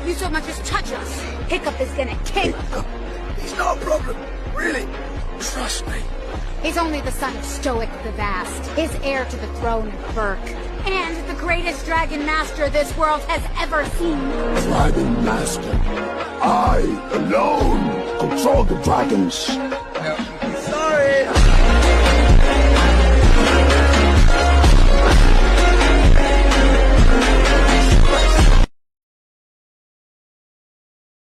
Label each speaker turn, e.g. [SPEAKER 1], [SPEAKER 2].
[SPEAKER 1] you so much as touch us, Hiccup is gonna kill
[SPEAKER 2] Hiccup. He's not a problem. Really. Trust me.
[SPEAKER 1] He's only the son of Stoic the Vast, his heir to the throne of Berk, and the greatest dragon master this world has ever seen.
[SPEAKER 2] Dragon Master. I, alone, control the dragons.